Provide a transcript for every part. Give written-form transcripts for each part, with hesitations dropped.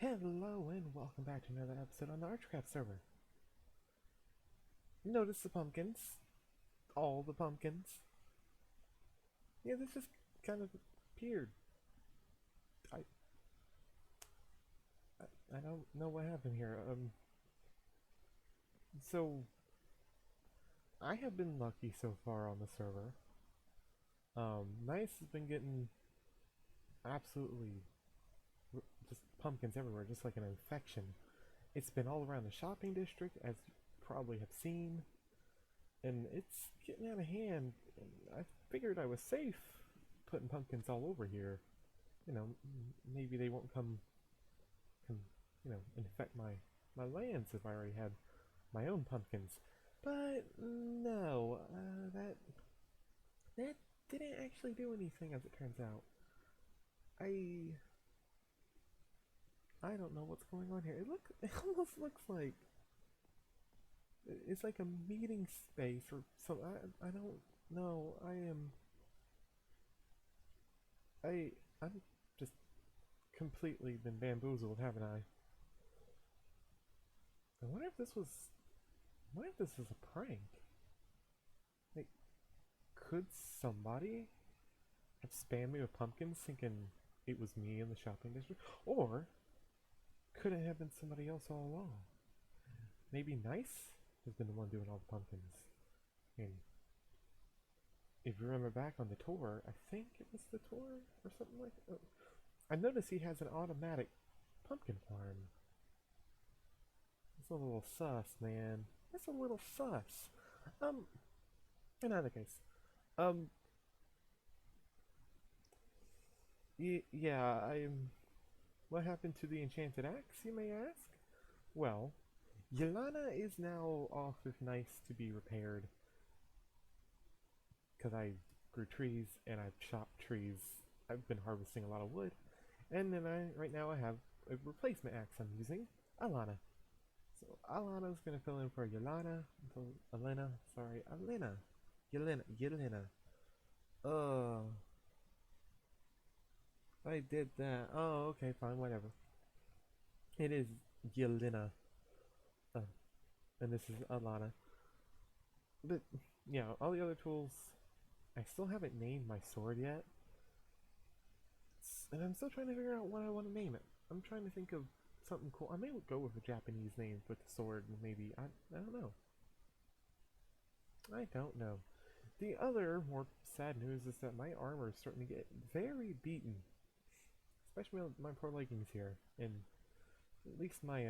Hello and welcome back to another episode on the Archcraft server. Notice the pumpkins. All the pumpkins. Yeah, this just kind of appeared. I, I don't know what happened here. So I have been lucky so far on the server. Nice has been getting absolutely just pumpkins everywhere, just like an infection. It's been all around the shopping district, as you probably have seen. And it's getting out of hand. And I figured I was safe putting pumpkins all over here. You know, maybe they won't come infect my lands if I already had my own pumpkins. But no, that didn't actually do anything, as it turns out. I I don't know what's going on here. It almost looks like it's like a meeting space or something. I don't know. I'm just completely been bamboozled, haven't I? I wonder if this was. I wonder if this is a prank. Like, could somebody have spammed me with pumpkins thinking it was me in the shopping district? Or could it have been somebody else all along? Maybe Nice has been the one doing all the pumpkins. And if you remember back on the tour, I think it was the tour or something like that. I noticed he has an automatic pumpkin farm. It's a little sus, man. That's a little sus. Um, in either case, um, yeah, What happened to the enchanted axe, you may ask? Well, Yelena is now off with Nice to be repaired. Because I grew trees and I've chopped trees. I've been harvesting a lot of wood. And then right now I have a replacement axe I'm using, Alana. So Alana's gonna fill in for Yelena, Elena, sorry, Elena. Yelena. Oh, I did that. Oh, okay, fine, whatever. It is Yelena. Uh, and this is Alana. But, yeah, all the other tools, I still haven't named my sword yet. And I'm still trying to figure out what I want to name it. I'm trying to think of something cool. I may go with a Japanese name with the sword, maybe. I don't know. I don't know. The other more sad news is that my armor is starting to get very beaten, especially my poor leggings here. And at least my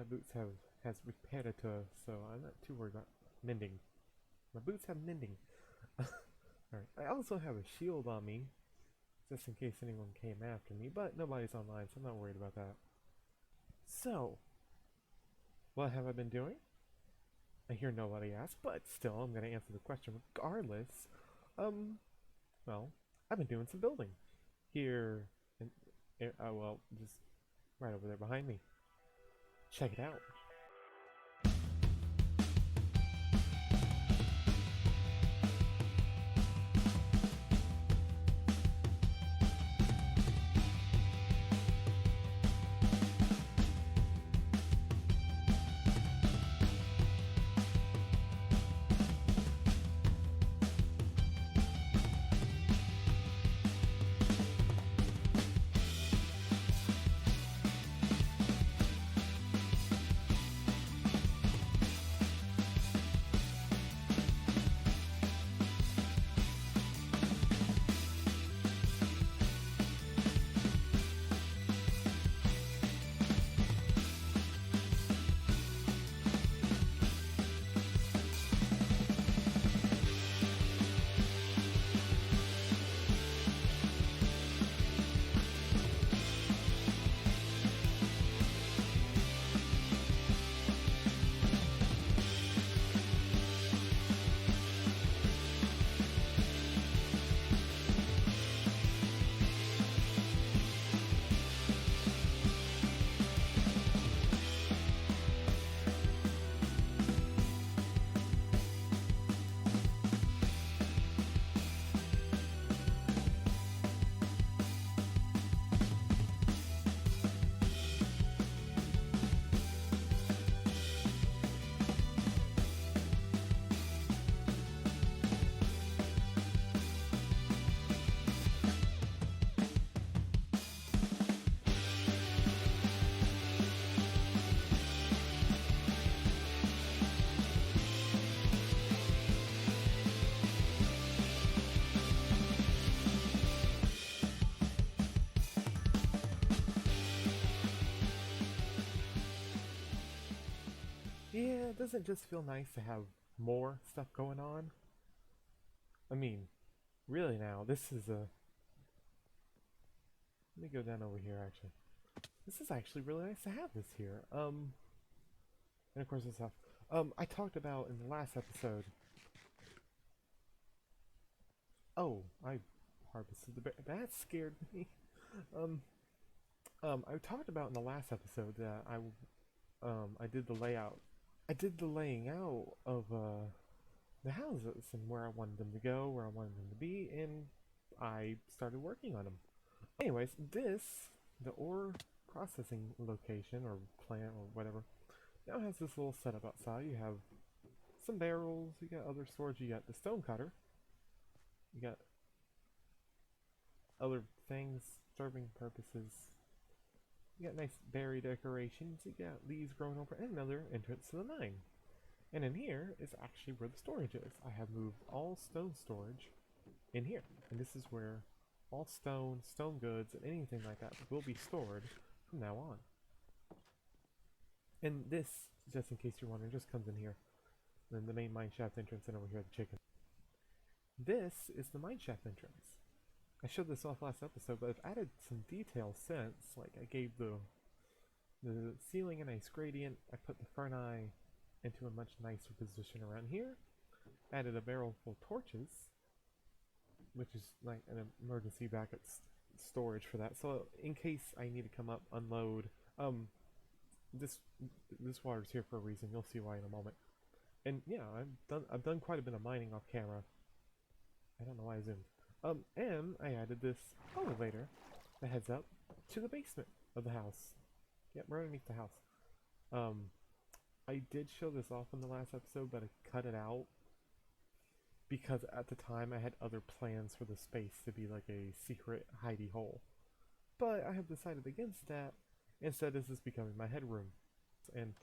boots has reparator, so I'm not too worried about mending. My boots have mending. Alright, I also have a shield on me, just in case anyone came after me, but nobody's online, so I'm not worried about that. So, what have I been doing? I hear nobody ask, but still, I'm going to answer the question regardless. Well, I've been doing some building. Here, well, just right over there behind me. Check it out. doesn't just feel nice to have more stuff going on? I mean, really now, this is a... Let me go down over here, actually. This is actually really nice to have this here. And of course this stuff. I talked about in the last episode... Oh, I harvested the bear. That scared me. I talked about in the last episode that I did the layout. I did the laying out of, the houses and where I wanted them to go, where I wanted them to be, and I started working on them. Anyways, the ore processing location or plant or whatever, now has this little setup outside. You have some barrels, you got other storage, you got the stone cutter, you got other things serving purposes. You got nice berry decorations, you got leaves growing over, and another entrance to the mine. And in here is actually where the storage is. I have moved all stone storage in here. And this is where all stone goods, and anything like that will be stored from now on. And this, just in case you're wondering, just comes in here. Then the main mine shaft entrance, and over here the chicken. This is the mine shaft entrance. I showed this off last episode, but I've added some detail since. Like, I gave the ceiling a nice gradient. I put the ferni into a much nicer position around here. Added a barrel full of torches, which is like an emergency backup storage for that. So in case I need to come up, unload, this water's here for a reason. You'll see why in a moment. And yeah, I've done quite a bit of mining off camera. I don't know why I zoomed. And I added this elevator that heads up to the basement of the house. Yep, right underneath the house. I did show this off in the last episode, but I cut it out because at the time I had other plans for the space to be like a secret hidey hole. But I have decided against that. Instead, this is becoming my headroom. And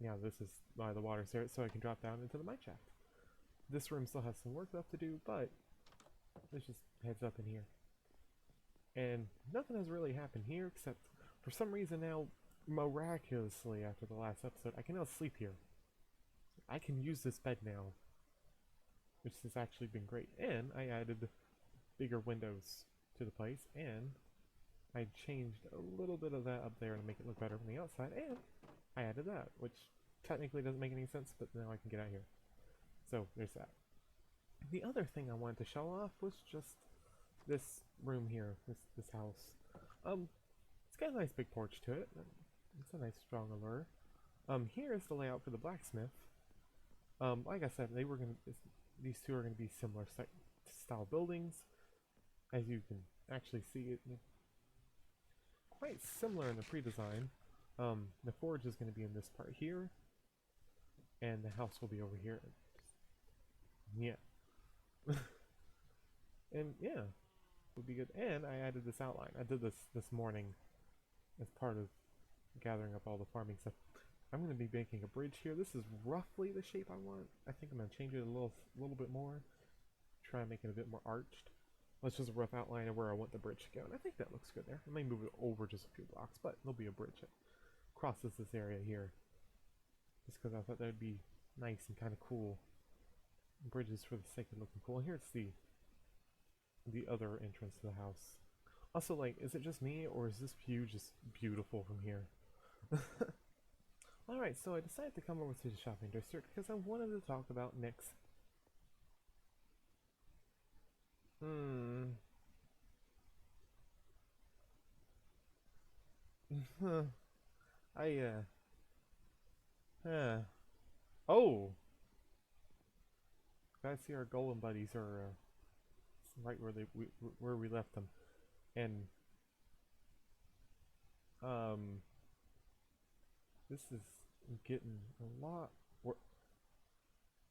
yeah, this is why the water's there, so I can drop down into the mine shaft. This room still has some work left to do, but it's just heads up in here. And nothing has really happened here, except for some reason now, miraculously after the last episode, I can now sleep here. I can use this bed now, which has actually been great. And I added bigger windows to the place, and I changed a little bit of that up there to make it look better from the outside, and I added that, which technically doesn't make any sense, but now I can get out here. So there's that. The other thing I wanted to show off was just this room here, this house. It's got a nice big porch to it. It's a nice strong allure. Here is the layout for the blacksmith. Like I said, these two are gonna be similar style buildings, as you can actually see it. Quite similar in the pre-design. The forge is gonna be in this part here, and the house will be over here. Yeah. And yeah, would be good. And I added this outline. I did this morning as part of gathering up all the farming stuff. I'm going to be making a bridge here. This is roughly the shape I want. I think I'm going to change it a little bit more. Try and make it a bit more arched. That's just a rough outline of where I want the bridge to go. And I think that looks good there. I may move it over just a few blocks, but there'll be a bridge that crosses this area here. Just because I thought that would be nice and kind of cool. Bridges for the sake of looking cool. And here's the other entrance to the house. Also, like, is it just me, or is this view just beautiful from here? Alright, so I decided to come over to the shopping district because I wanted to talk about Nick's. Oh! Guys, see our golem buddies are right where we left them. And this is getting a lot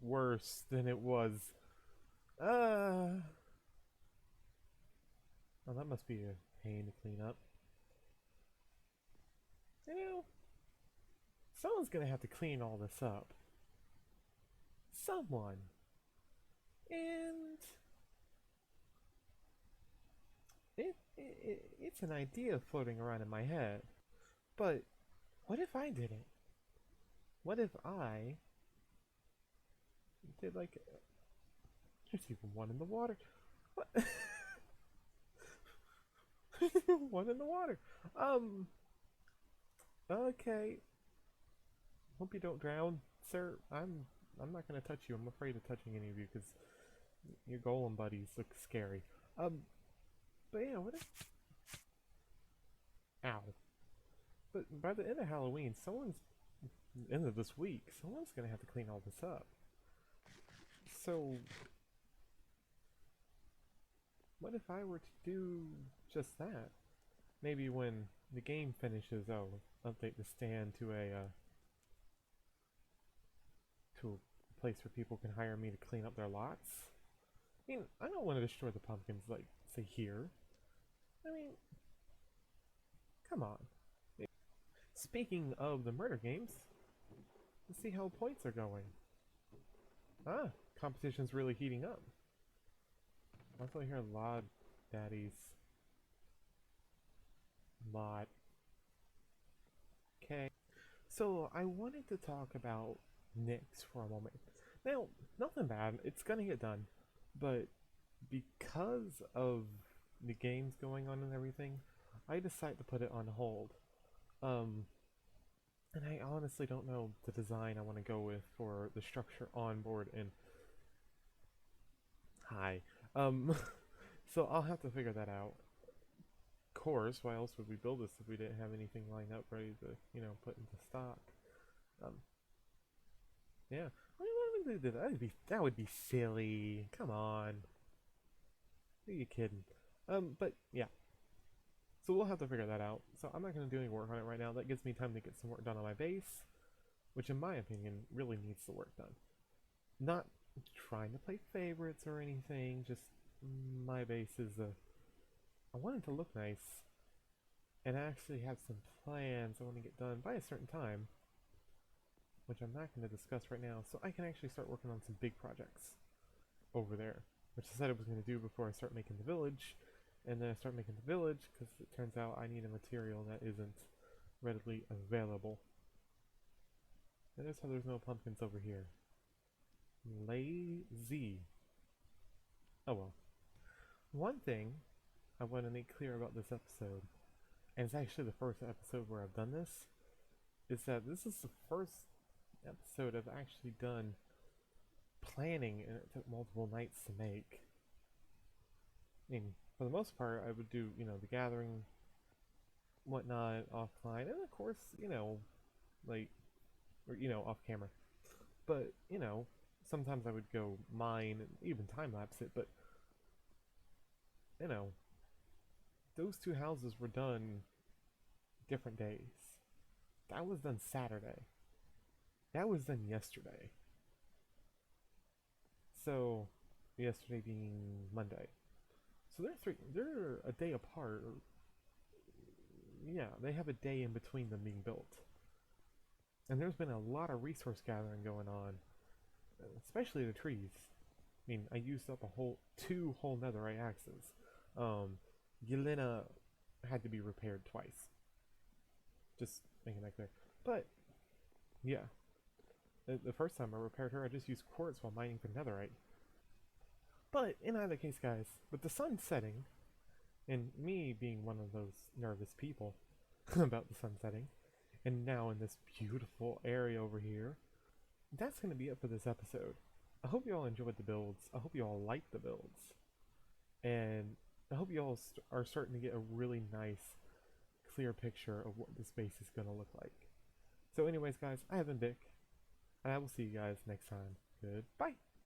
worse than it was. Oh, that must be a pain to clean up. You know, someone's gonna have to clean all this up. Someone. And it's an idea floating around in my head. But what if I did it? What if I did like... There's even one in the water. What? One in the water. Okay. Hope you don't drown, sir. I'm not gonna touch you. I'm afraid of touching any of you because your golem buddies look scary. But yeah, what if... Ow. But by the end of Halloween, end of this week, someone's gonna have to clean all this up. So, what if I were to do just that? Maybe when the game finishes, update the stand to a place where people can hire me to clean up their lots. I mean, I don't want to destroy the pumpkins like, say, here. I mean, come on. Speaking of the murder games, let's see how points are going. Ah, competition's really heating up. I also hear a lot, daddies. Lot. Okay. So, I wanted to talk about Nyx for a moment. Now, nothing bad, it's gonna get done, but because of the games going on and everything, I decided to put it on hold. And I honestly don't know the design I want to go with for the structure on board and... Hi. So I'll have to figure that out. Of course, why else would we build this if we didn't have anything lined up ready to, put into stock? Yeah. That would be silly. Come on. Who are you kidding? But yeah. So we'll have to figure that out. So I'm not going to do any work on it right now. That gives me time to get some work done on my base, which in my opinion really needs the work done. Not trying to play favorites or anything, just my base is I want it to look nice, and I actually have some plans I want to get done by a certain time, which I'm not going to discuss right now, so I can actually start working on some big projects over there, which I said I was going to do before I start making the village. And then I start making the village because it turns out I need a material that isn't readily available. Notice how there's no pumpkins over here. Lazy. Oh well. One thing I want to make clear about this episode, and it's actually the first episode where I've done this, is that this is the first episode I've actually done planning, and it took multiple nights to make. I mean, for the most part, I would do, the gathering, whatnot, offline, and of course, off camera. But, sometimes I would go mine and even time-lapse it, but, those two houses were done different days. That was done Saturday. That was done yesterday. So, yesterday being Monday. So they're a day apart. Yeah, they have a day in between them being built. And there's been a lot of resource gathering going on, especially the trees. I mean, I used up two whole netherite axes. Yelena had to be repaired twice. Just making that clear. But, yeah. The first time I repaired her, I just used quartz while mining for netherite. But, in either case, guys, with the sun setting, and me being one of those nervous people about the sun setting, and now in this beautiful area over here, that's going to be it for this episode. I hope you all enjoyed the builds. I hope you all liked the builds. And I hope you all are starting to get a really nice, clear picture of what this base is going to look like. So anyways, guys, I have been Vic, and I will see you guys next time. Goodbye!